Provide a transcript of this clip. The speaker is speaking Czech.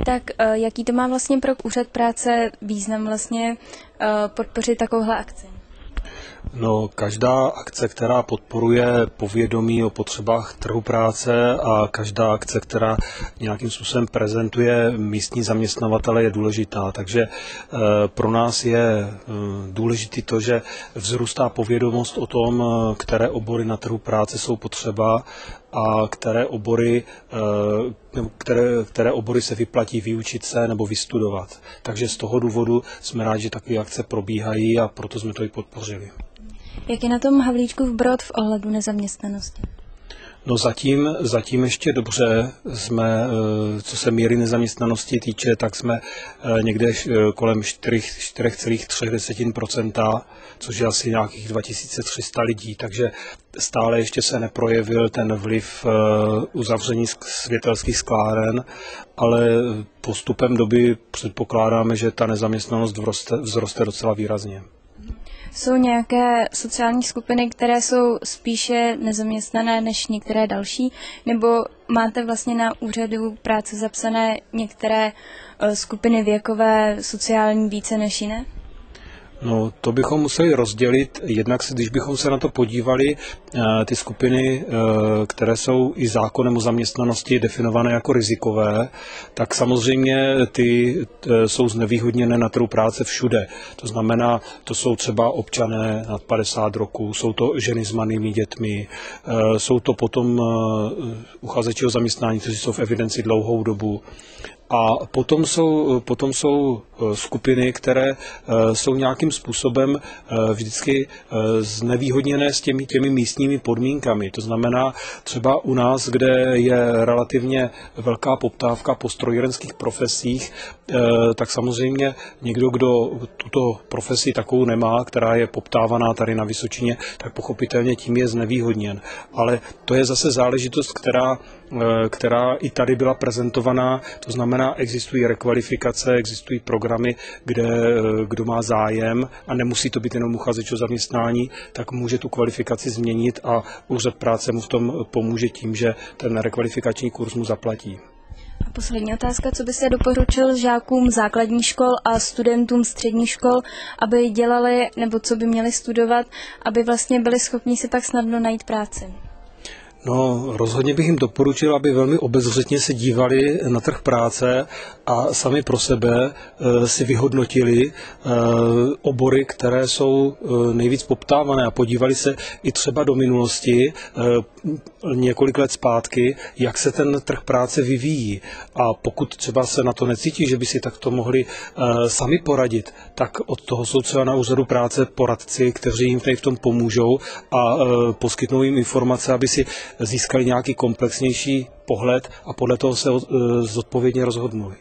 Tak jaký to má vlastně pro úřad práce význam vlastně podpořit takovouhle akci? No, každá akce, která podporuje povědomí o potřebách trhu práce a každá akce, která nějakým způsobem prezentuje místní zaměstnavatele, je důležitá. Takže pro nás je důležité to, že vzrůstá povědomost o tom, které obory na trhu práce jsou potřeba a které obory se vyplatí vyučit se nebo vystudovat. Takže z toho důvodu jsme rádi, že takové akce probíhají a proto jsme to i podpořili. Jak je na tom Havlíčkův Brod v ohledu nezaměstnanosti? No zatím ještě dobře jsme, co se míry nezaměstnanosti týče, tak jsme někde kolem 4,3%, což je asi nějakých 2300 lidí, takže stále ještě se neprojevil ten vliv uzavření světelských skláren, ale postupem doby předpokládáme, že ta nezaměstnanost vzroste docela výrazně. Jsou nějaké sociální skupiny, které jsou spíše nezaměstnané než některé další? Nebo máte vlastně na úřadu práce zapsané některé skupiny věkové, sociální více než jiné? No, to bychom museli rozdělit. Jednak, když bychom se na to podívali, ty skupiny, které jsou i zákonem o zaměstnanosti definované jako rizikové, tak samozřejmě ty jsou znevýhodněné na trhu práce všude. To znamená, to jsou třeba občané nad 50 roků, jsou to ženy s malými dětmi, jsou to potom uchazeči o zaměstnání, kteří jsou v evidenci dlouhou dobu. A potom jsou skupiny, které jsou nějakým způsobem vždycky znevýhodněné s těmi místními podmínkami. To znamená třeba u nás, kde je relativně velká poptávka po strojírenských profesích, tak samozřejmě někdo, kdo tuto profesi takovou nemá, která je poptávaná tady na Vysočině, tak pochopitelně tím je znevýhodněn. Ale to je zase záležitost, která i tady byla prezentovaná, to znamená, existují rekvalifikace, existují programy, kde kdo má zájem a nemusí to být jenom uchazeč o zaměstnání, tak může tu kvalifikaci změnit a úřad práce mu v tom pomůže tím, že ten rekvalifikační kurz mu zaplatí. A poslední otázka, co byste doporučil žákům základních škol a studentům středních škol, aby dělali, nebo co by měli studovat, aby vlastně byli schopni si pak snadno najít práci? No, rozhodně bych jim doporučil, aby velmi obezřetně se dívali na trh práce a sami pro sebe si vyhodnotili obory, které jsou nejvíc poptávané a podívali se i třeba do minulosti, několik let zpátky, jak se ten trh práce vyvíjí. A pokud třeba se na to necítí, že by si takto mohli sami poradit, tak od toho jsou třeba na úřadu práce poradci, kteří jim v tom pomůžou a poskytnou jim informace, aby si získali nějaký komplexnější pohled a podle toho se zodpovědně rozhodnuli.